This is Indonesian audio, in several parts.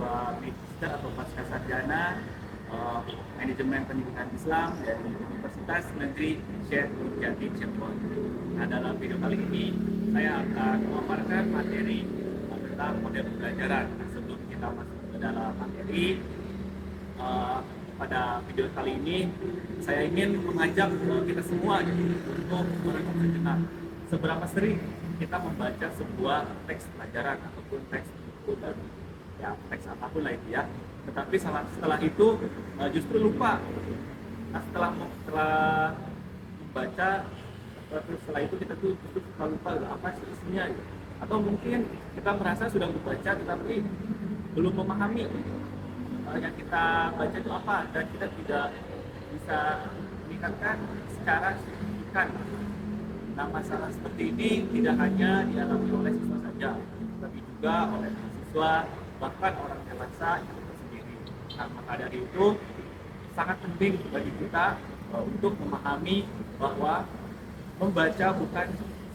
Magister atau Pasca Sarjana Manajemen Pendidikan Islam dari Universitas Negeri Syekh Nurjati Cirebon. Nah, dalam video kali ini saya akan memaparkan materi tentang model pembelajaran. Nah, sebelum kita masuk ke dalam materi, pada video kali ini saya ingin mengajak kita semua untuk merenung sejenak. Seberapa sering kita membaca sebuah teks pelajaran ataupun teks buku dan ya teks apapun lah itu ya. Tetapi setelah itu justru lupa. Nah, setelah membaca, terus setelah itu kita tuh justru lupa apa sih isinya gitu. Atau mungkin kita merasa sudah membaca tetapi belum memahami yang kita baca itu apa, dan kita tidak bisa meningkatkan secara signifikan. Nah, masalah seperti ini tidak hanya dialami oleh siswa saja, tapi juga oleh mahasiswa, bahkan orang dewasa yang tersendiri. Nah, maka dari itu sangat penting bagi kita untuk memahami bahwa membaca bukan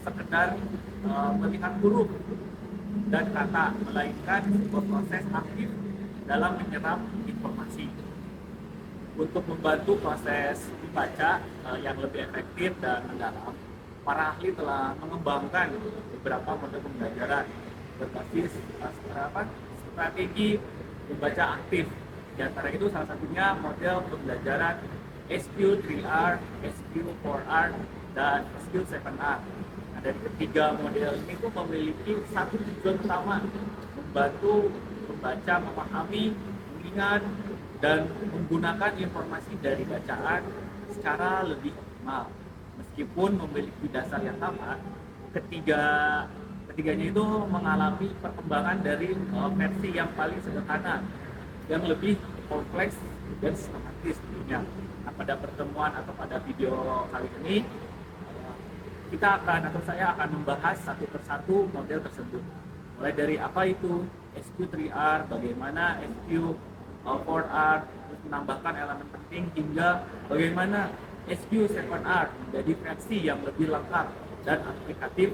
sekedar melihat huruf dan kata, melainkan sebuah proses aktif dalam menyerap informasi. Untuk membantu proses membaca yang lebih efektif dan mendalam, para ahli telah mengembangkan beberapa model pembelajaran berbasis strategi membaca aktif. Di antara itu salah satunya model pembelajaran SQ3R, SQ4R, dan SQ7R. Nah, dari ketiga model ini tuh memiliki satu tujuan utama, membantu membaca, memahami, mengingat, dan menggunakan informasi dari bacaan secara lebih optimal. Meskipun memiliki dasar yang sama, ketiganya itu mengalami perkembangan dari versi yang paling sederhana, yang lebih kompleks dan sistematis tentunya. Nah, pada pertemuan atau pada video kali ini kita akan atau saya akan membahas satu persatu model tersebut. Mulai dari apa itu SQ3R, bagaimana SQ4R, terus menambahkan elemen penting, hingga bagaimana SQ7R menjadi versi yang lebih lengkap dan aplikatif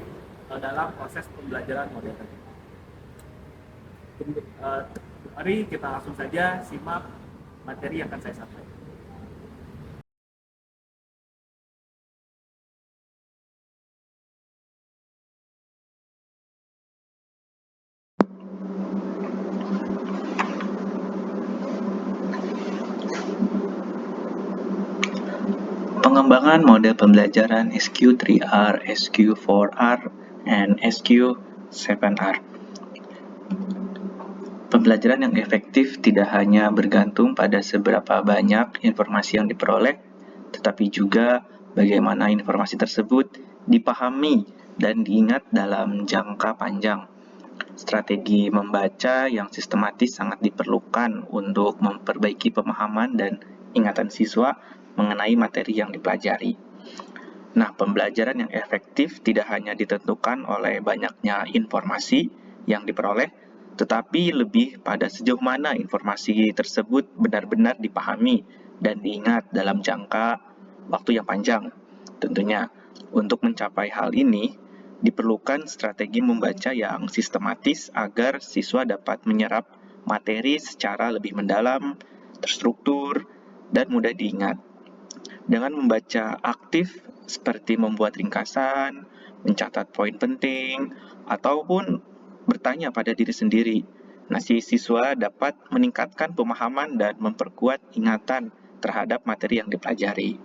dalam proses pembelajaran model tadi. Mari kita langsung saja simak materi yang akan saya sampaikan. Pengembangan model pembelajaran SQ3R, SQ4R, and SQ7R. Pembelajaran yang efektif tidak hanya bergantung pada seberapa banyak informasi yang diperoleh, tetapi juga bagaimana informasi tersebut dipahami dan diingat dalam jangka panjang. Strategi membaca yang sistematis sangat diperlukan untuk memperbaiki pemahaman dan ingatan siswa mengenai materi yang dipelajari. Nah, pembelajaran yang efektif tidak hanya ditentukan oleh banyaknya informasi yang diperoleh, tetapi lebih pada sejauh mana informasi tersebut benar-benar dipahami dan diingat dalam jangka waktu yang panjang. Tentunya, untuk mencapai hal ini, diperlukan strategi membaca yang sistematis agar siswa dapat menyerap materi secara lebih mendalam, terstruktur, dan mudah diingat. Dengan membaca aktif seperti membuat ringkasan, mencatat poin penting, ataupun bertanya pada diri sendiri, si siswa dapat meningkatkan pemahaman dan memperkuat ingatan terhadap materi yang dipelajari.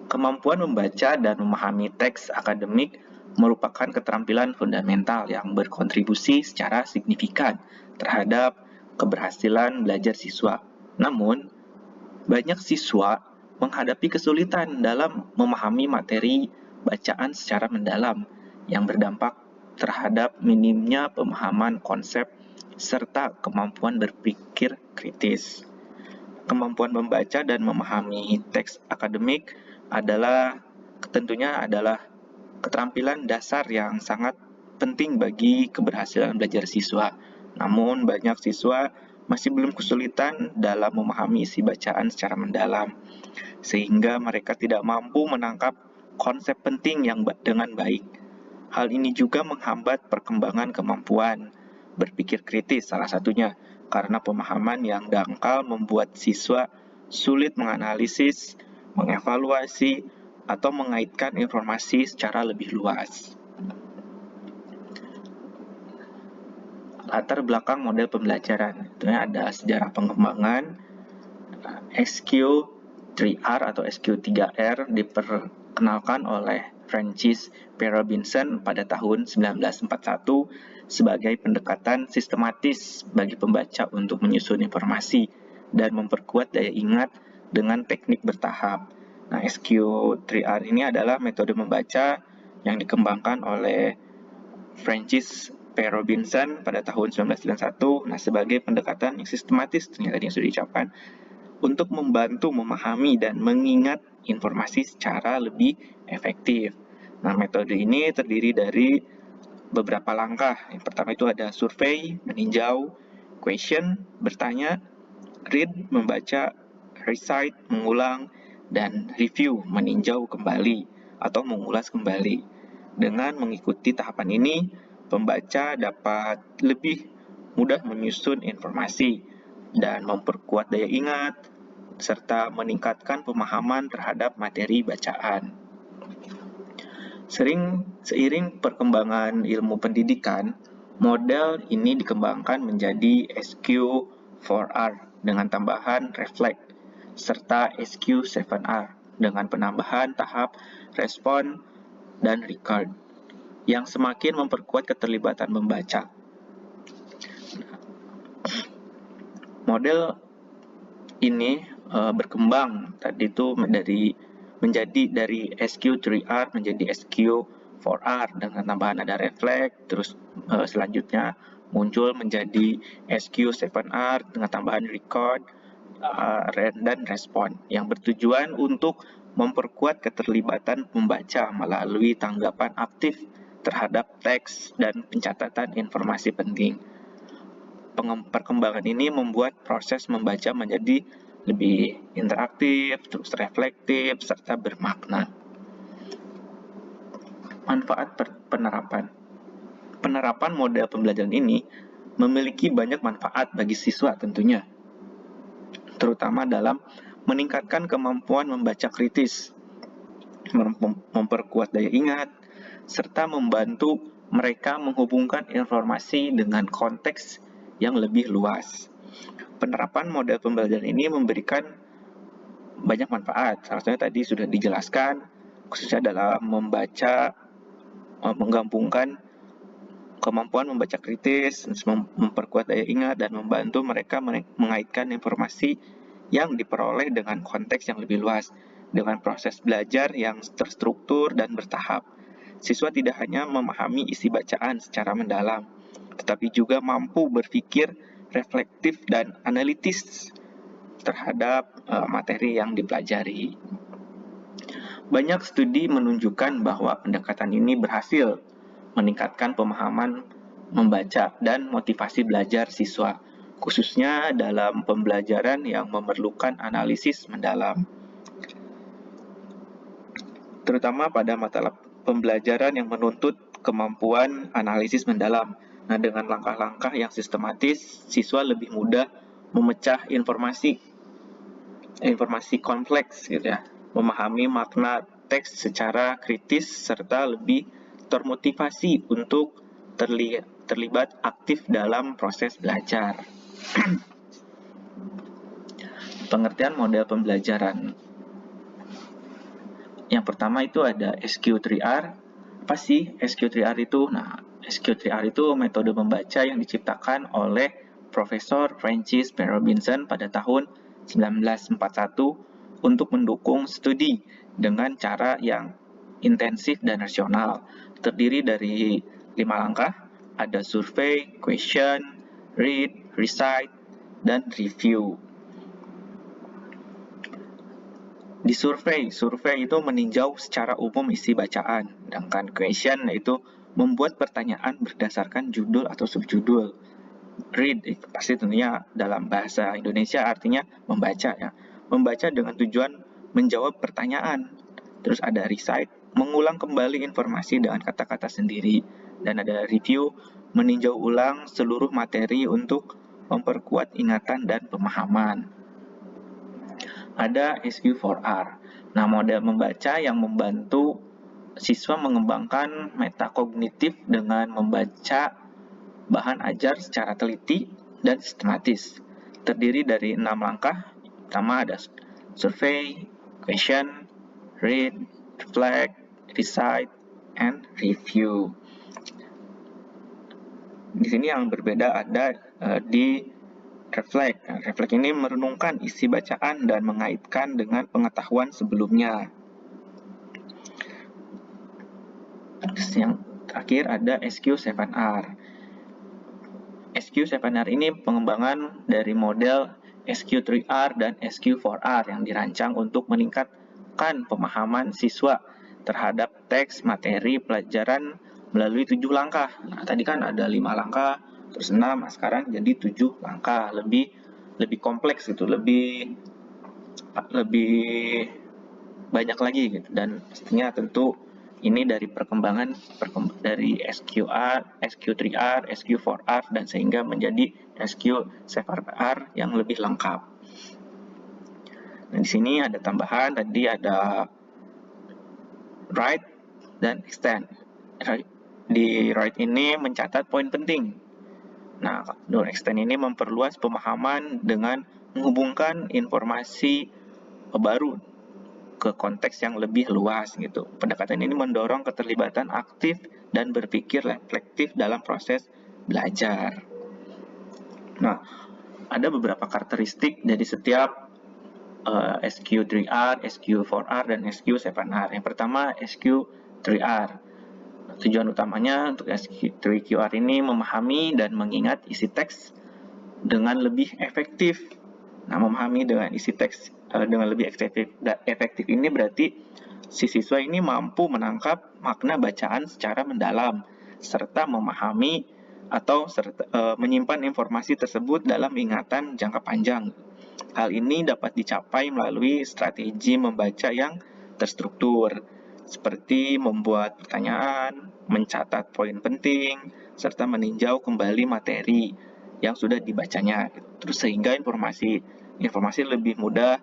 Kemampuan membaca dan memahami teks akademik merupakan keterampilan fundamental yang berkontribusi secara signifikan terhadap keberhasilan belajar siswa. Namun, banyak siswa menghadapi kesulitan dalam memahami materi bacaan secara mendalam yang berdampak terhadap minimnya pemahaman konsep serta kemampuan berpikir kritis. Kemampuan membaca dan memahami teks akademik tentunya adalah keterampilan dasar yang sangat penting bagi keberhasilan belajar siswa. Namun, banyak siswa masih belum kesulitan dalam memahami isi bacaan secara mendalam, sehingga mereka tidak mampu menangkap konsep penting yang dengan baik. Hal ini juga menghambat perkembangan kemampuan berpikir kritis salah satunya, karena pemahaman yang dangkal membuat siswa sulit menganalisis, mengevaluasi, atau mengaitkan informasi secara lebih luas. Latar belakang model pembelajaran, tentunya ada sejarah pengembangan, SQ3R atau SQ3R diperkenalkan oleh Francis P. Robinson pada tahun 1941 sebagai pendekatan sistematis bagi pembaca untuk menyusun informasi dan memperkuat daya ingat dengan teknik bertahap. Nah, SQ3R ini adalah metode membaca yang dikembangkan oleh Francis P. Robinson pada tahun 1991, sebagai pendekatan yang sistematis, ternyata yang sudah diucapkan, untuk membantu memahami dan mengingat informasi secara lebih efektif. Nah, metode ini terdiri dari beberapa langkah. Yang pertama itu ada survei, meninjau, question, bertanya, read, membaca, recite, mengulang, dan review, meninjau kembali atau mengulas kembali. Dengan mengikuti tahapan ini, pembaca dapat lebih mudah menyusun informasi dan memperkuat daya ingat, serta meningkatkan pemahaman terhadap materi bacaan. Seiring perkembangan ilmu pendidikan, model ini dikembangkan menjadi SQ4R dengan tambahan reflect, serta SQ7R dengan penambahan tahap respon dan record, yang semakin memperkuat keterlibatan membaca. Model ini berkembang tadi itu dari SQ3R menjadi SQ4R dengan tambahan ada reflect, terus selanjutnya muncul menjadi SQ7R dengan tambahan record dan respon yang bertujuan untuk memperkuat keterlibatan pembaca melalui tanggapan aktif terhadap teks dan pencatatan informasi penting. Perkembangan ini membuat proses membaca menjadi lebih interaktif, terus reflektif, serta bermakna. Manfaat penerapan. Penerapan model pembelajaran ini memiliki banyak manfaat bagi siswa tentunya, terutama dalam meningkatkan kemampuan membaca kritis, memperkuat daya ingat, serta membantu mereka menghubungkan informasi dengan konteks yang lebih luas. Penerapan model pembelajaran ini memberikan banyak manfaat. Salah satunya tadi sudah dijelaskan, khususnya dalam menggabungkan kemampuan membaca kritis, memperkuat daya ingat, dan membantu mereka mengaitkan informasi yang diperoleh dengan konteks yang lebih luas, dengan proses belajar yang terstruktur dan bertahap. Siswa tidak hanya memahami isi bacaan secara mendalam, tetapi juga mampu berpikir reflektif dan analitis terhadap materi yang dipelajari. Banyak studi menunjukkan bahwa pendekatan ini berhasil meningkatkan pemahaman membaca dan motivasi belajar siswa, khususnya dalam pembelajaran yang memerlukan analisis mendalam, terutama pada mata pembelajaran yang menuntut kemampuan analisis mendalam. Nah, dengan langkah-langkah yang sistematis, siswa lebih mudah memecah informasi kompleks gitu ya, memahami makna teks secara kritis, serta lebih termotivasi untuk terlibat aktif dalam proses belajar. Pengertian model pembelajaran. Yang pertama itu ada SQ3R. Apa sih SQ3R itu? Nah, SQ3R itu metode membaca yang diciptakan oleh Profesor Francis P. Robinson pada tahun 1941 untuk mendukung studi dengan cara yang intensif dan rasional. Terdiri dari 5 langkah, ada survei, question, read, recite, dan review. Di survei itu meninjau secara umum isi bacaan, sedangkan question yaitu membuat pertanyaan berdasarkan judul atau subjudul. Read itu pasti tentunya dalam bahasa Indonesia artinya membaca ya. Membaca dengan tujuan menjawab pertanyaan. Terus ada recite, mengulang kembali informasi dengan kata-kata sendiri. Dan ada review, meninjau ulang seluruh materi untuk memperkuat ingatan dan pemahaman. Ada SQ4R. Nah, model membaca yang membantu siswa mengembangkan metakognitif dengan membaca bahan ajar secara teliti dan sistematis. Terdiri dari 6 langkah. Pertama ada survey, question, read, reflect, recite, and review. Di sini yang berbeda ada di reflect. Nah, reflect ini merenungkan isi bacaan dan mengaitkan dengan pengetahuan sebelumnya. Terus yang terakhir ada SQ7R. SQ7R ini pengembangan dari model SQ3R dan SQ4R yang dirancang untuk meningkatkan pemahaman siswa terhadap teks materi pelajaran melalui 7 langkah. Nah, tadi kan ada 5 langkah, terus 6, nah sekarang jadi 7 langkah, lebih kompleks gitu, lebih banyak lagi gitu. Dan pastinya tentu ini dari perkembangan dari SQR, SQ3R, SQ4R dan sehingga menjadi SQ7R yang lebih lengkap. Nah, di sini ada tambahan, tadi ada write dan extend. Di write ini mencatat poin penting. Nah, extend ini memperluas pemahaman dengan menghubungkan informasi baru ke konteks yang lebih luas gitu. Pendekatan ini mendorong keterlibatan aktif dan berpikir reflektif dalam proses belajar. Nah, ada beberapa karakteristik dari setiap SQ3R, SQ4R, dan SQ7R. Yang pertama SQ3R. Tujuan utamanya untuk SQ3QR ini memahami dan mengingat isi teks dengan lebih efektif. Nah, memahami dengan isi teks dengan lebih efektif ini berarti si siswa ini mampu menangkap makna bacaan secara mendalam serta memahami atau menyimpan informasi tersebut dalam ingatan jangka panjang. Hal ini dapat dicapai melalui strategi membaca yang terstruktur, seperti membuat pertanyaan, mencatat poin penting, serta meninjau kembali materi yang sudah dibacanya. Terus sehingga informasi lebih mudah,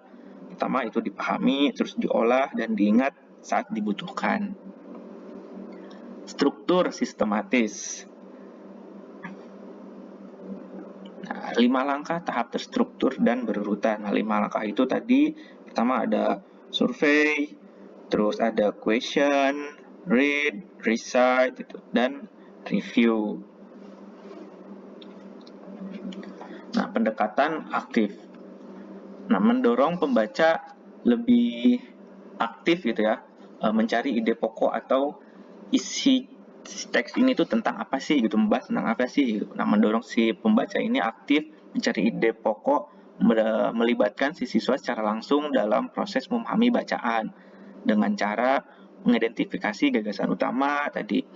pertama itu dipahami, terus diolah dan diingat saat dibutuhkan. Struktur sistematis. Nah, 5 langkah tahap terstruktur dan berurutan. Nah, 5 langkah itu tadi pertama ada survei, terus ada question, read, recite, dan review. Nah, pendekatan aktif. Nah, mendorong pembaca lebih aktif gitu ya, mencari ide pokok atau isi teks ini tuh tentang apa sih gitu, membahas tentang apa sih gitu. Nah, mendorong si pembaca ini aktif mencari ide pokok, melibatkan si siswa secara langsung dalam proses memahami bacaan dengan cara mengidentifikasi gagasan utama tadi,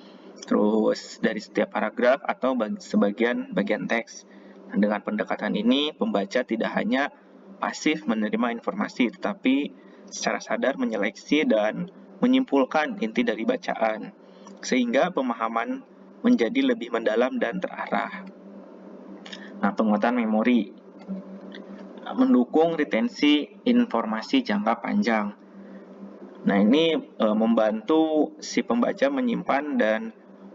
terus dari setiap paragraf atau sebagian bagian teks. Nah, dengan pendekatan ini pembaca tidak hanya pasif menerima informasi tetapi secara sadar menyeleksi dan menyimpulkan inti dari bacaan, sehingga pemahaman menjadi lebih mendalam dan terarah. Nah, penguatan memori mendukung retensi informasi jangka panjang. Nah, ini membantu si pembaca menyimpan dan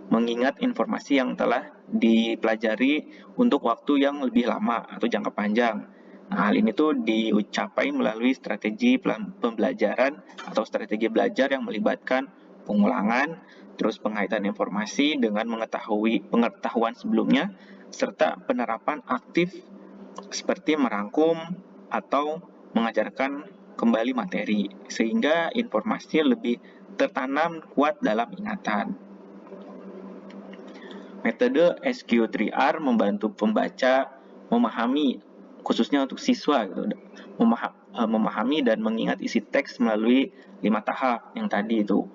mengingat informasi yang telah dipelajari untuk waktu yang lebih lama atau jangka panjang. Nah, hal ini tuh dicapai melalui strategi pembelajaran atau strategi belajar yang melibatkan pengulangan, terus pengaitan informasi dengan pengetahuan sebelumnya, serta penerapan aktif seperti merangkum atau mengajarkan kembali materi, sehingga informasi lebih tertanam kuat dalam ingatan. Metode SQ3R membantu pembaca memahami, khususnya untuk siswa gitu, memahami dan mengingat isi teks melalui 5 tahap yang tadi itu.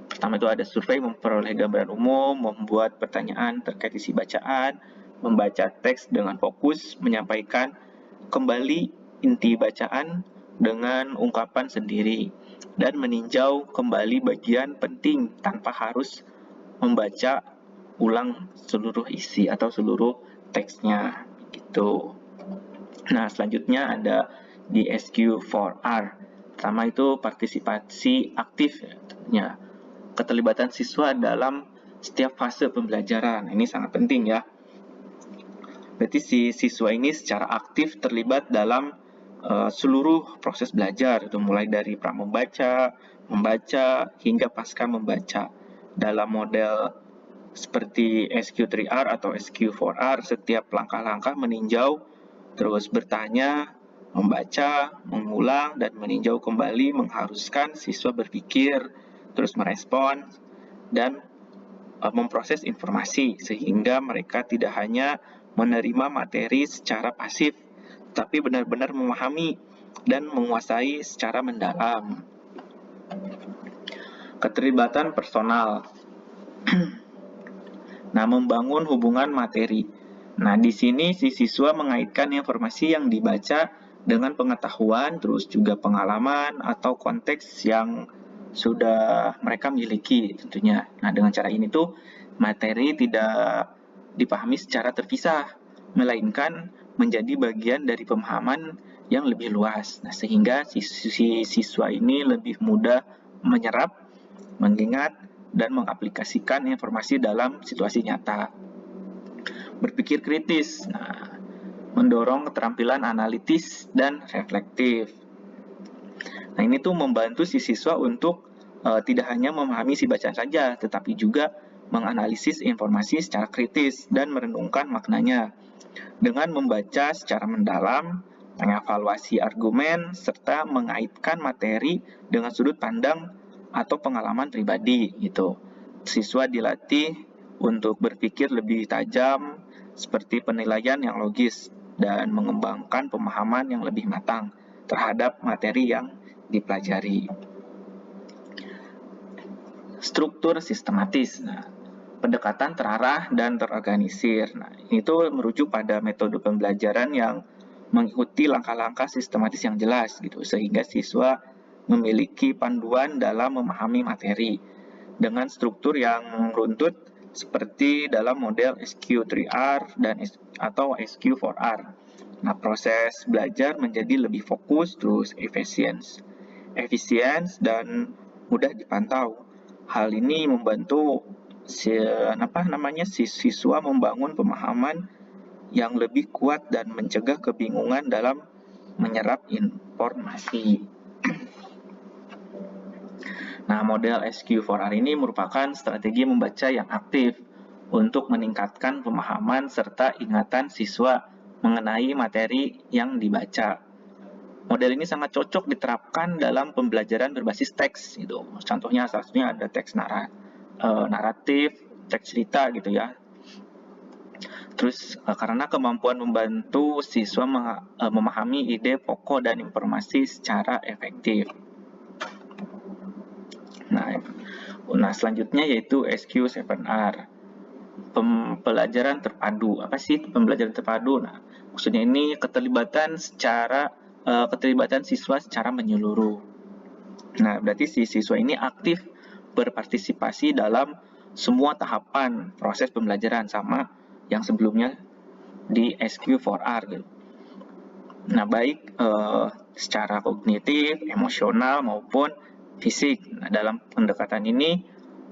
Pertama itu ada survei, memperoleh gambaran umum, membuat pertanyaan terkait isi bacaan, membaca teks dengan fokus, menyampaikan kembali inti bacaan dengan ungkapan sendiri, dan meninjau kembali bagian penting tanpa harus membaca ulang seluruh isi atau seluruh teksnya gitu. Nah, selanjutnya ada di SQ4R. Pertama itu partisipasi aktif ya. Keterlibatan siswa dalam setiap fase pembelajaran. Ini sangat penting ya. Berarti si siswa ini secara aktif terlibat dalam seluruh proses belajar, itu mulai dari pramembaca, membaca, hingga pasca membaca. Dalam model seperti SQ3R atau SQ4R, setiap langkah-langkah meninjau, terus bertanya, membaca, mengulang, dan meninjau kembali mengharuskan siswa berpikir, terus merespon, dan memproses informasi, sehingga mereka tidak hanya menerima materi secara pasif, tapi benar-benar memahami dan menguasai secara mendalam. Keterlibatan personal. Nah, membangun hubungan materi. Nah, di sini si siswa mengaitkan informasi yang dibaca dengan pengetahuan, terus juga pengalaman atau konteks yang sudah mereka miliki tentunya. Nah, dengan cara ini tuh materi tidak dipahami secara terpisah, melainkan menjadi bagian dari pemahaman yang lebih luas. Nah, sehingga si siswa ini lebih mudah menyerap, mengingat, dan mengaplikasikan informasi dalam situasi nyata. Berpikir kritis, nah, mendorong keterampilan analitis dan reflektif. Nah, ini tuh membantu si siswa untuk tidak hanya memahami si bacaan saja, tetapi juga menganalisis informasi secara kritis dan merenungkan maknanya. Dengan membaca secara mendalam, mengevaluasi argumen, serta mengaitkan materi dengan sudut pandang atau pengalaman pribadi gitu. Siswa dilatih untuk berpikir lebih tajam, seperti penilaian yang logis, dan mengembangkan pemahaman yang lebih matang terhadap materi yang dipelajari. Struktur sistematis. Nah, pendekatan terarah dan terorganisir. Nah, itu merujuk pada metode pembelajaran yang mengikuti langkah-langkah sistematis yang jelas gitu, sehingga siswa memiliki panduan dalam memahami materi dengan struktur yang runtut seperti dalam model SQ3R dan atau SQ4R. Nah, proses belajar menjadi lebih fokus, terus efisien dan mudah dipantau. Hal ini membantu siswa membangun pemahaman yang lebih kuat dan mencegah kebingungan dalam menyerap informasi. Nah, model SQ4R ini merupakan strategi membaca yang aktif untuk meningkatkan pemahaman serta ingatan siswa mengenai materi yang dibaca. Model ini sangat cocok diterapkan dalam pembelajaran berbasis teks gitu. Contohnya salah satunya ada teks naratif, teks cerita gitu ya. Terus karena kemampuan membantu siswa memahami ide pokok dan informasi secara efektif. Nah, selanjutnya yaitu SQ7R. Pembelajaran terpadu. Apa sih pembelajaran terpadu? Nah, maksudnya ini keterlibatan siswa secara menyeluruh. Nah, berarti si siswa ini aktif berpartisipasi dalam semua tahapan proses pembelajaran sama yang sebelumnya di SQ4R gitu. Nah, baik secara kognitif, emosional maupun fisik. Nah, dalam pendekatan ini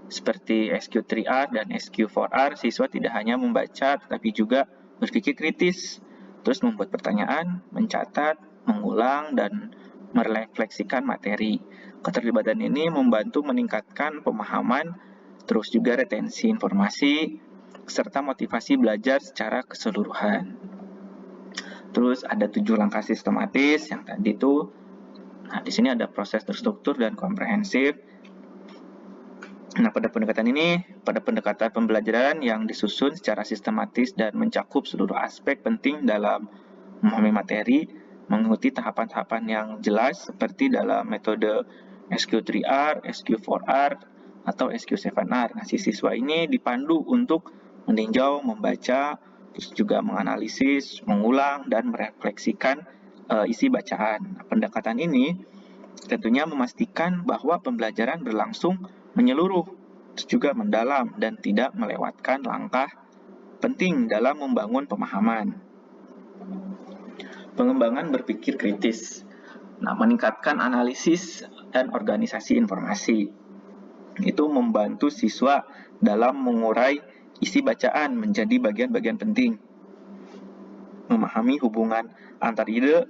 seperti SQ3R dan SQ4R, siswa tidak hanya membaca tetapi juga berpikir kritis, terus membuat pertanyaan, mencatat, mengulang, dan merefleksikan materi. Keterlibatan ini membantu meningkatkan pemahaman, terus juga retensi informasi, serta motivasi belajar secara keseluruhan. Terus ada 7 langkah sistematis yang tadi itu. Nah, di sini ada proses terstruktur dan komprehensif. Nah, pada pendekatan pembelajaran yang disusun secara sistematis dan mencakup seluruh aspek penting dalam memahami materi, mengikuti tahapan-tahapan yang jelas seperti dalam metode SQ3R, SQ4R, atau SQ7R. Nah, si siswa ini dipandu untuk meninjau, membaca, terus juga menganalisis, mengulang, dan merefleksikan isi bacaan. Nah, pendekatan ini tentunya memastikan bahwa pembelajaran berlangsung menyeluruh terus juga mendalam, dan tidak melewatkan langkah penting dalam membangun pemahaman. Pengembangan berpikir kritis. Nah, meningkatkan analisis dan organisasi informasi. Itu membantu siswa dalam mengurai isi bacaan menjadi bagian-bagian penting. Memahami hubungan antar ide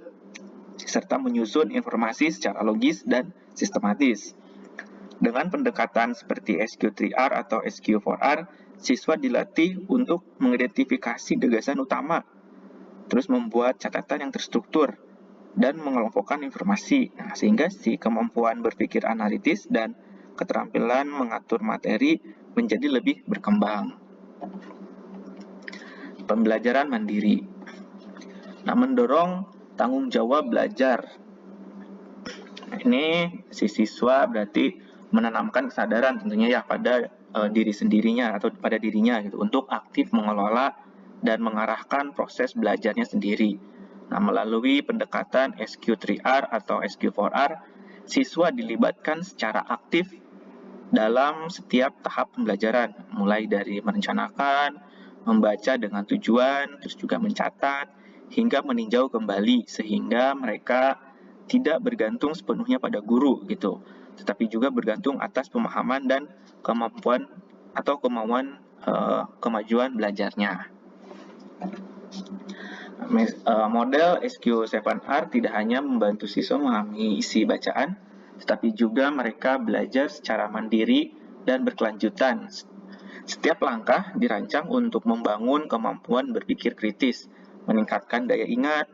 serta menyusun informasi secara logis dan sistematis. Dengan pendekatan seperti SQ3R atau SQ4R, siswa dilatih untuk mengidentifikasi gagasan utama, terus membuat catatan yang terstruktur, dan mengelompokkan informasi. Nah, sehingga si kemampuan berpikir analitis dan keterampilan mengatur materi menjadi lebih berkembang. Pembelajaran mandiri. Nah, mendorong tanggung jawab belajar. Nah, ini si siswa berarti menanamkan kesadaran tentunya ya pada diri sendirinya atau pada dirinya gitu untuk aktif mengelola dan mengarahkan proses belajarnya sendiri. Nah, melalui pendekatan SQ3R atau SQ4R, siswa dilibatkan secara aktif dalam setiap tahap pembelajaran, mulai dari merencanakan, membaca dengan tujuan, terus juga mencatat, hingga meninjau kembali, sehingga mereka tidak bergantung sepenuhnya pada guru gitu, tetapi juga bergantung atas pemahaman dan kemampuan atau kemajuan belajarnya. Model SQ7R tidak hanya membantu siswa memahami isi bacaan, tetapi juga mereka belajar secara mandiri dan berkelanjutan. Setiap langkah dirancang untuk membangun kemampuan berpikir kritis, meningkatkan daya ingat,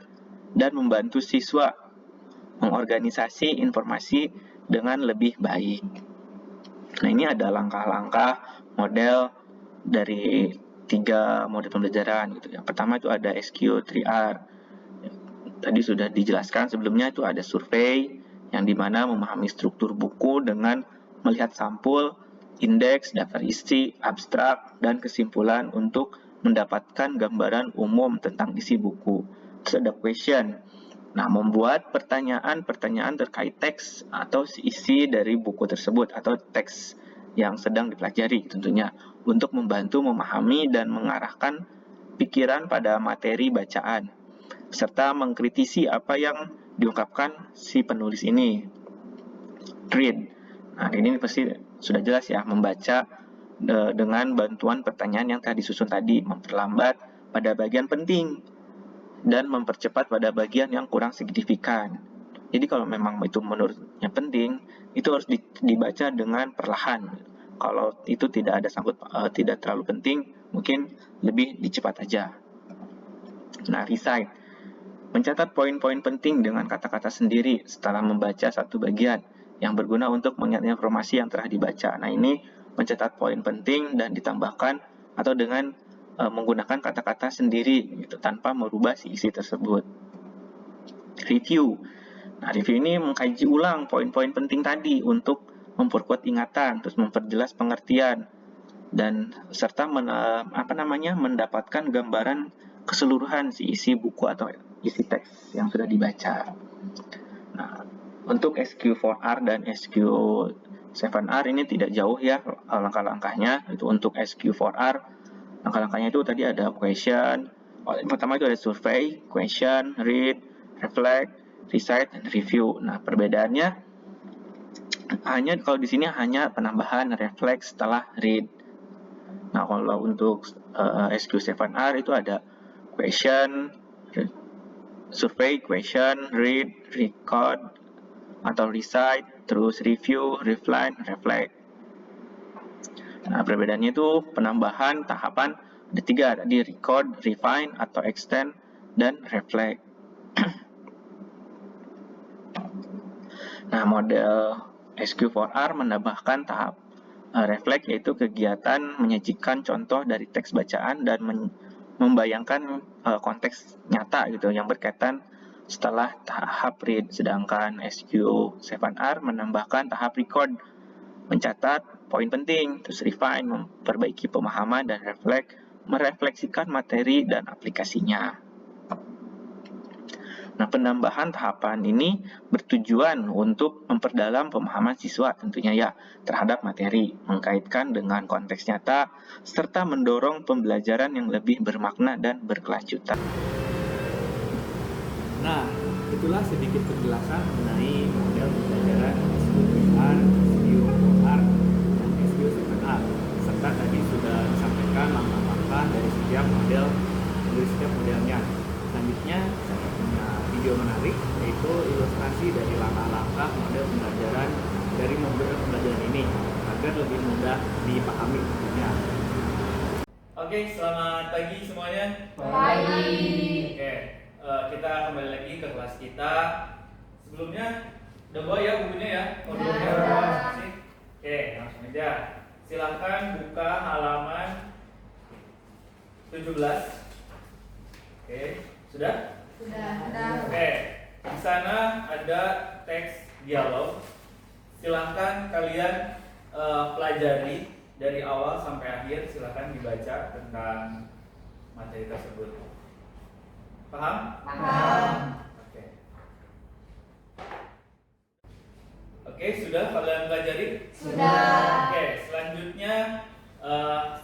dan membantu siswa mengorganisasi informasi dengan lebih baik. Nah, ini ada langkah-langkah model dari 3 model pembelajaran gitu. Yang pertama itu ada SQ3R. Tadi sudah dijelaskan sebelumnya, itu ada survei yang dimana memahami struktur buku dengan melihat sampul, indeks, daftar isi, abstrak, dan kesimpulan untuk mendapatkan gambaran umum tentang isi buku. Terus ada question. Nah, membuat pertanyaan-pertanyaan terkait teks atau isi dari buku tersebut atau teks yang sedang dipelajari tentunya untuk membantu memahami dan mengarahkan pikiran pada materi bacaan serta mengkritisi apa yang diungkapkan si penulis ini. Read. Nah, ini pasti sudah jelas ya, membaca dengan bantuan pertanyaan yang tadi disusun tadi, memperlambat pada bagian penting dan mempercepat pada bagian yang kurang signifikan. Jadi kalau memang itu menurutnya penting, itu harus dibaca dengan perlahan. Kalau itu tidak ada tidak terlalu penting, mungkin lebih dicepat aja. Nah, recite. Mencatat poin-poin penting dengan kata-kata sendiri setelah membaca satu bagian yang berguna untuk mengingat informasi yang telah dibaca. Nah, ini mencatat poin penting dan ditambahkan atau dengan menggunakan kata-kata sendiri gitu, tanpa merubah si isi tersebut. Review. Nah, review ini mengkaji ulang poin-poin penting tadi untuk memperkuat ingatan, terus memperjelas pengertian, dan serta mendapatkan gambaran keseluruhan si isi buku atau isi teks yang sudah dibaca. Nah, untuk SQ4R dan SQ7R ini tidak jauh ya langkah-langkahnya. Itu untuk SQ4R, langkah-langkahnya itu tadi ada question. Pertama itu ada survei, question, read, reflect, recite, dan review. Nah, perbedaannya hanya kalau di sini hanya penambahan reflect setelah read. Nah, kalau untuk SQ7R itu ada question, survey, question, read, record, atau recite, terus review, refine, reflect. Nah, perbedaannya itu penambahan tahapan ada 3, tadi record, refine, atau extend, dan reflect. Nah, model SQ4R menambahkan tahap reflect, yaitu kegiatan menyajikan contoh dari teks bacaan dan membayangkan konteks nyata gitu yang berkaitan setelah tahap read. Sedangkan SQ7R menambahkan tahap record, mencatat poin penting, terus refine, memperbaiki pemahaman, dan reflect, merefleksikan materi dan aplikasinya. Nah, penambahan tahapan ini bertujuan untuk memperdalam pemahaman siswa tentunya ya terhadap materi, mengkaitkan dengan konteks nyata, serta mendorong pembelajaran yang lebih bermakna dan berkelanjutan. Nah, itulah sedikit penjelasan mengenai model pembelajaran SQR, SQR, dan SQ7A. Serta tadi sudah disampaikan langkah-langkah dari setiap modelnya. Selanjutnya, saya punya video menarik, yaitu ilustrasi dari langkah-langkah model pembelajaran dari model pembelajaran ini, agar lebih mudah dipahami tentunya. Oke, selamat pagi semuanya. Pagi. Oke, kita kembali lagi ke kelas kita. Sebelumnya udah bawa ya bukunya ya? Oh, belum ya? Masih? Oke, langsung aja. Silahkan buka halaman 17. Oke, sudah? Sudah. Oke, di sana ada teks dialog. Silahkan kalian pelajari dari awal sampai akhir. Silahkan dibaca tentang materi tersebut. Paham? Paham. Oke. Oke, sudah kalian pelajari? Sudah. Oke, selanjutnya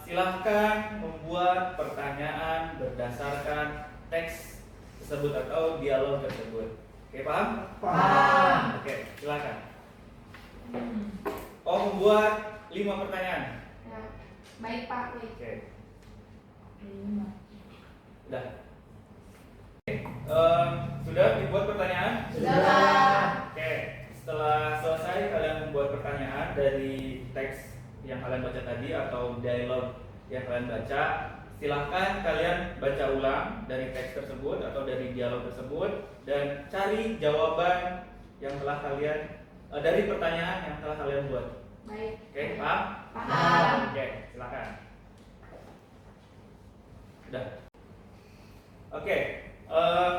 silahkan membuat pertanyaan berdasarkan teks tersebut atau dialog tersebut. Oke, paham? Paham. Oke, silahkan. Oh, membuat 5 pertanyaan. Ya. Baik Pak. Baik. Oke, udah. Sudah dibuat pertanyaan? Sudah. Oke, setelah selesai kalian membuat pertanyaan dari teks yang kalian baca tadi atau dialog yang kalian baca, silahkan kalian baca ulang dari teks tersebut atau dari dialog tersebut dan cari jawaban yang telah kalian dari pertanyaan yang telah kalian buat. Baik. Oke, paham? Paham. Oke, silakan. Udah. Oke,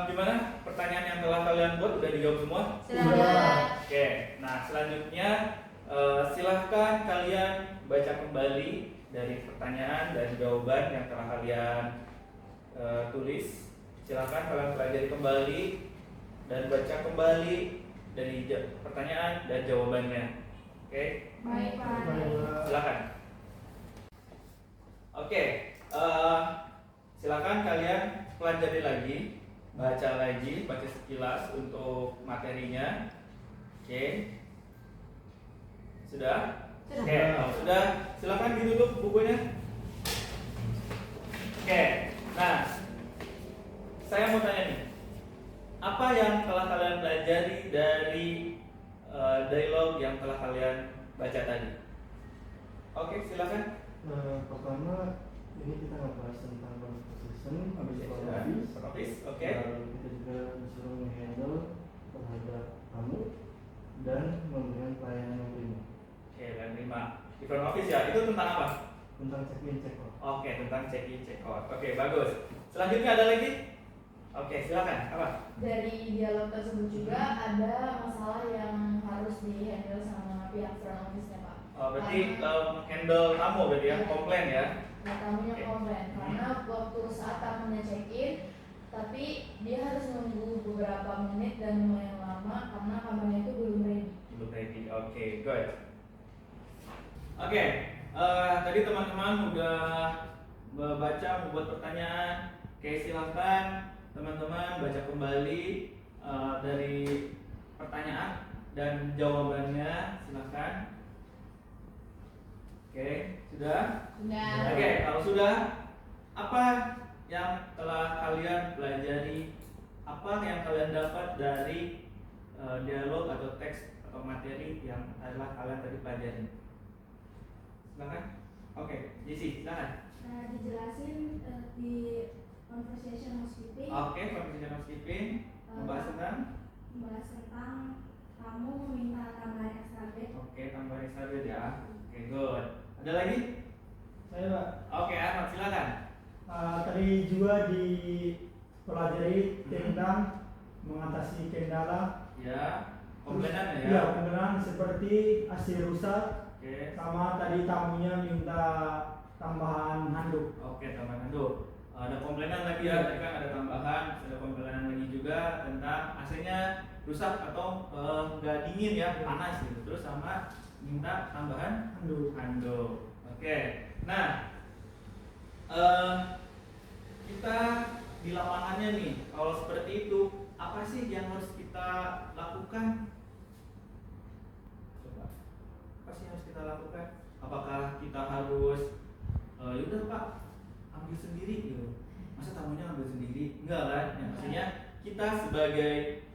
gimana pertanyaan yang telah kalian buat udah dijawab semua? Sudah. Oke, nah selanjutnya silahkan kalian baca kembali dari pertanyaan dan jawaban yang telah kalian tulis. Silahkan kalian pelajari kembali dan baca kembali dari pertanyaan dan jawabannya. Oke, Baik Pak. silakan. Oke, silakan kalian pelajari lagi, baca sekilas untuk materinya. Oke. Sudah? Sudah. Oke, kalau sudah, silakan ditutup bukunya. Oke, nah, saya mau tanya nih, apa yang telah kalian pelajari dari dialog yang telah kalian baca tadi? Oke, silakan. Pertama ini kita ngebahas tentang conversation, Front office, oke. Lalu kita juga disuruh menghandle terhadap tamu dan memberikan pelayanan yang prima. Oke, dan 5 di front office ya, itu tentang apa? Tentang check-in check-out. Oke, tentang check-in check-out. Oke, bagus. Selanjutnya ada lagi? Oke, silakan. Apa? Dari dialog tersebut juga ada masalah yang harus di-handle sama pihak front office-nya Pak. Oh, berarti handle tamu berarti ya, komplain ya. Nah, tamunya Oke. komplain karena waktu saat tamunya check-in, tapi dia harus nunggu beberapa menit dan lumayan lama karena kamarnya itu belum ready. Belum ready. Oke, good. Oke, tadi teman-teman udah membaca, membuat pertanyaan. Oke, silahkan teman-teman baca kembali dari pertanyaan dan jawabannya. Silahkan. Oke, sudah? Sudah. Oke, kalau sudah, apa yang telah kalian pelajari? Apa yang kalian dapat dari dialog atau teks atau materi yang telah kalian tadi pelajari? Silakan. Oke, Jesse, silakan. Dijelasin di conversation housekeeping. Oke, conversation housekeeping membahas tentang. Membahas tentang tamu meminta tambahan extra bed. Oke, tambah extra bed ya. Oke, good. Ada lagi? Saya Pak, Oke, Ahmad, silakan. tadi juga dipelajari tentang mengatasi kendala. Ya, komplainan ya. Iya, kemudian seperti AC rusak, Oke. sama tadi tamunya minta tambahan handuk. Oke, tambahan handuk. Ada komplainan lagi ya, tadi kan ada tambahan, ada komplainan lagi juga. juga tentang AC-nya rusak atau nggak dingin ya, panas gitu. Terus sama minta tambahan handuk. Oke. Nah, kita di lapangannya nih, kalau seperti itu apa sih yang harus kita lakukan? Coba, apa sih yang harus kita lakukan? Apakah kita harus yaudah Pak ambil sendiri gitu? Masa tamunya ambil sendiri? Enggak kan? Ya, maksudnya kita sebagai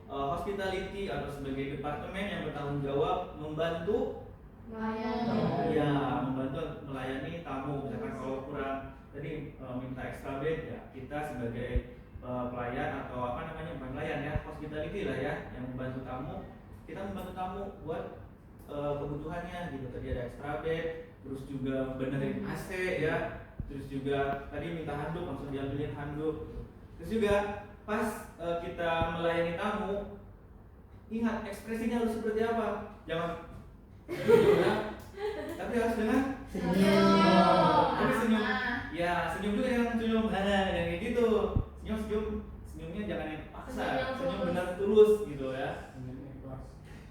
hospitality atau sebagai departemen yang bertanggung jawab membantu membantu melayani tamu. Misalkan kalau kurang tadi minta extra bed ya, kita sebagai pelayan atau apa namanya, bukan pelayan ya, hospitality lah ya, yang membantu tamu, kita membantu tamu buat kebutuhannya gitu. Tadi ada extra bed, terus juga benerin AC ya, terus juga tadi minta handuk, langsung diambilin handuk. Terus juga pas kita melayani tamu, ingat ekspresinya harus seperti apa? Jangan ya, tapi harus dengan tapi senyum ya, senyum juga yang senyum yang kayak gitu. Senyumnya jangan yang paksa, senyum benar tulus gitu ya.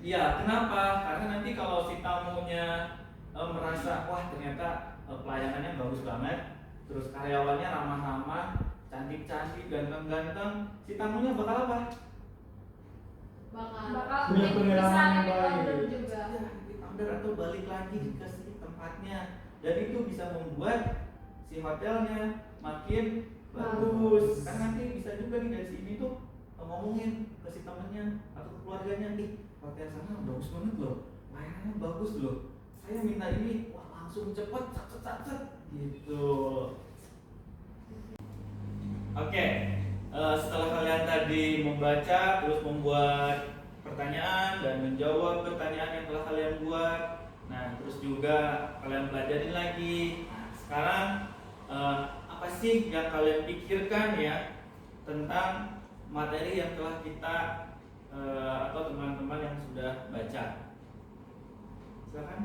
Iya, kenapa? Karena nanti kalau si tamunya merasa wah ternyata pelayanannya bagus banget, terus karyawannya ramah-ramah, cantik-cantik, ganteng-ganteng, si tamunya bakal apa? Bakal punya pengalaman yang baik juga. Order atau balik lagi ke si tempatnya, dan itu bisa membuat si hotelnya makin bagus. Kan nanti bisa juga nih dari sini tuh ngomongin ke si temennya atau ke keluarganya, nih hotel sana bagus banget loh, layanannya bagus loh, saya minta ini, wah langsung cepet cet gitu. Oke, setelah kalian tadi membaca terus membuat pertanyaan dan menjawab pertanyaan yang telah kalian buat, nah terus juga kalian pelajarin lagi. Nah, sekarang apa sih yang kalian pikirkan ya tentang materi yang telah kita atau teman-teman yang sudah baca? Silakan.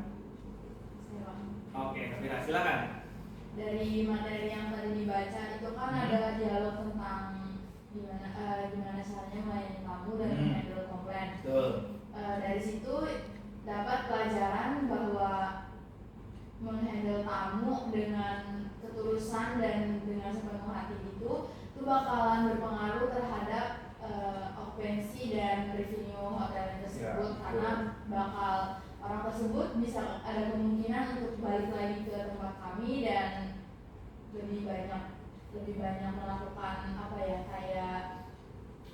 Oke, Kafira, silakan. Dari materi yang tadi dibaca itu kan ada dialog tentang gimana caranya melayani tamu dan handle komplain. Dari situ dapat pelajaran bahwa menghandle tamu dengan ketulusan dan dengan sepenuh hati itu bakalan berpengaruh terhadap okupansi dan revenue hotel tersebut, karena bakal orang tersebut bisa ada kemungkinan untuk balik lagi ke tempat kami dan lebih banyak melakukan apa ya, kayak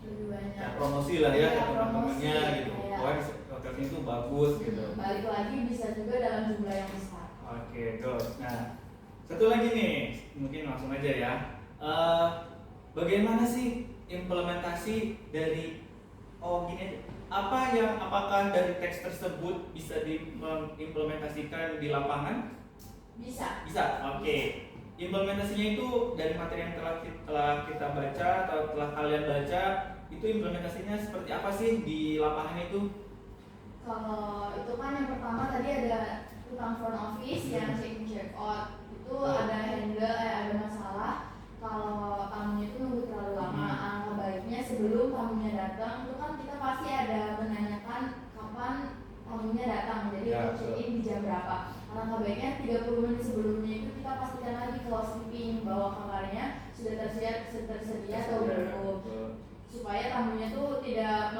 lebih banyak promosi lah ya ke promosi, teman-temannya gitu. Wah, hotelnya itu bagus gitu. Balik lagi bisa juga dalam jumlah yang besar. Oke, good. Nah, satu lagi nih, mungkin langsung aja ya. Bagaimana sih implementasi dari gini aja. Apakah dari teks tersebut bisa diimplementasikan di lapangan? Bisa. Oke. Implementasinya itu dari materi yang telah kita baca atau telah kalian baca, itu implementasinya seperti apa sih di lapangan itu? Kalau itu kan yang pertama tadi ada tukang front office yang check in check out, itu ada handle ada masalah kalau tamunya itu nunggu terlalu lama. Alangkah baiknya sebelum tamunya datang itu kan kita pasti ada menanyakan kapan tamunya datang, jadi untuk check in di jam berapa. Alangkah baiknya 30 menit sebelumnya itu kita pastikan lagi ke housekeeping bahwa kamarnya sudah tersedia atau belum, supaya tamunya tuh tidak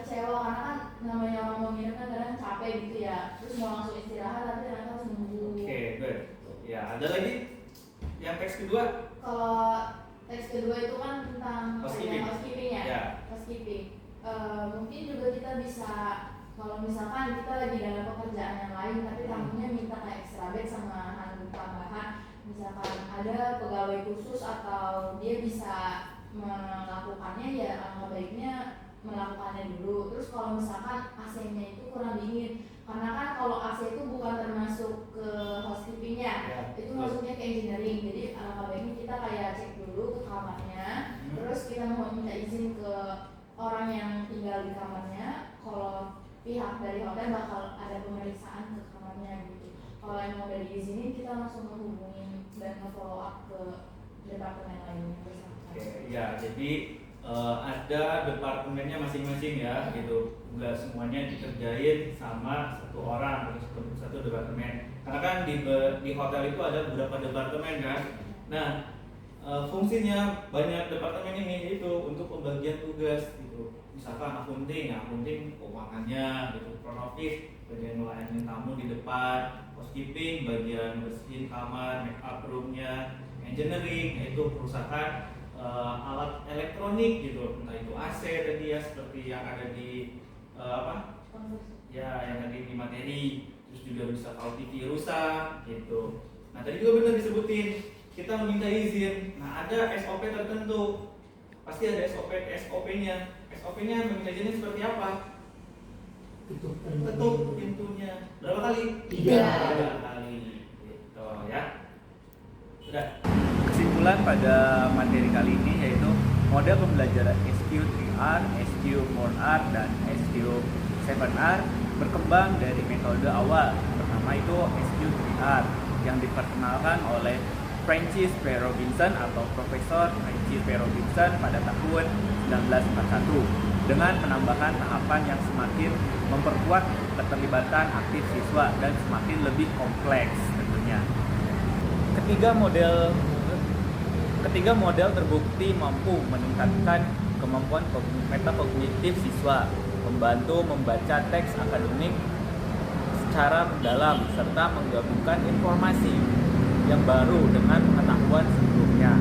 kecewa, karena kan namanya orang mau nginep kan kadang capek gitu ya, terus mau langsung istirahat tapi ternyata harus nunggu. Oke, good. Ya, ada lagi yang teks kedua? Kalau teks kedua itu kan tentang housekeeping ya. Housekeeping. Mungkin juga kita bisa, kalau misalkan kita lagi dalam pekerjaan yang lain tapi tamunya minta kayak extra bed sama handuk tambahan, misalkan ada pegawai khusus atau dia bisa melakukannya, ya alangkah baiknya melakukannya dulu. Terus kalau misalkan AC-nya itu kurang dingin, karena kan kalau AC itu bukan termasuk ke housekeepingnya, itu masuknya ke engineering. Jadi alangkah baiknya kita kayak cek dulu ke kamarnya, terus kita mau minta izin ke orang yang tinggal di kamarnya kalau pihak dari hotel bakal ada pemeriksaan ke kamarnya gitu. Kalau yang mau dari izinin, kita langsung menghubungin dan nge-follow up ke departemen lainnya bersama. Oke, ya jadi ada departemennya masing-masing ya gitu, nggak semuanya dikerjain sama satu orang atau satu departemen, karena kan di hotel itu ada beberapa departemen kan. Nah, fungsinya banyak departemen ini itu untuk pembagian tugas gitu. Misalkan akunting keuangannya gitu, front office bagian melayani tamu di depan, housekeeping bagian bersihin kamar, make up roomnya, engineering yaitu perusahaan alat elektronik gitu, entah itu AC tadi ya seperti yang ada di yang tadi di materi, terus juga bisa kalau TV rusak gitu. Nah tadi juga benar disebutin, kita meminta izin. Nah ada SOP tertentu, pasti ada SOP-nya. SOP-nya meminta izinnya seperti apa? Tutup pintunya. Berapa kali? 3 kali. Gitu ya. Sudah. Kesimpulan pada materi kali ini yaitu model pembelajaran SQ3R, SQ4R, dan SQ7R berkembang dari metode awal. Pertama itu SQ3R yang diperkenalkan oleh Francis P. Robinson atau Profesor Francis P. Robinson pada tahun 1941 dengan penambahan tahapan yang semakin memperkuat keterlibatan aktif siswa dan semakin lebih kompleks tentunya. Ketiga model terbukti mampu meningkatkan kemampuan metakognitif siswa, membantu membaca teks akademik secara mendalam, serta menggabungkan informasi yang baru dengan pengetahuan sebelumnya.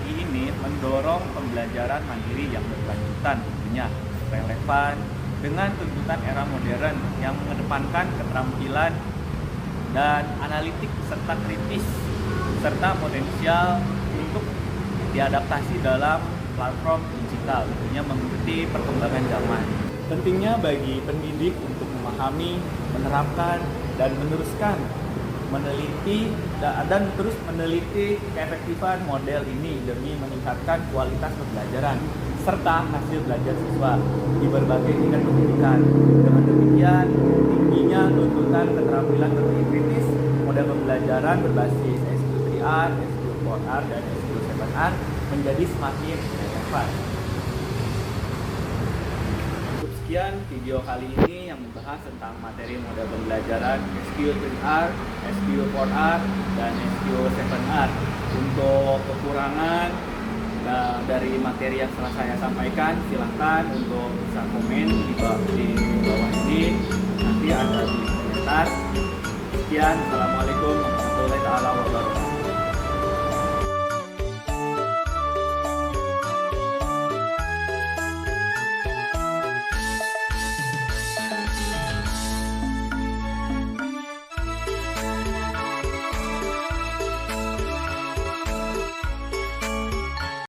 Ini mendorong pembelajaran mandiri yang berkelanjutan tentunya, relevan dengan tuntutan era modern yang mengedepankan keterampilan dan analitik serta kritis serta potensial untuk diadaptasi dalam platform digital, tentunya mengikuti perkembangan zaman. Pentingnya bagi pendidik untuk memahami, menerapkan, dan meneruskan meneliti dan terus meneliti keefektifan model ini demi meningkatkan kualitas pembelajaran serta hasil belajar siswa di berbagai tingkat pendidikan. Dengan demikian, tingginya tuntutan keterampilan berpikir kritis, model pembelajaran berbasis SQ3R, SQ4R, dan SQ7R menjadi semakin relevan. Sekian video kali ini yang membahas tentang materi model pembelajaran SQ3R, SQ4R, dan SQ7R. Untuk kekurangan dari materi yang telah saya sampaikan, silahkan untuk bisa komen di bawah ini. Nanti ada di komentar. Sekian, Assalamualaikum warahmatullahi wabarakatuh.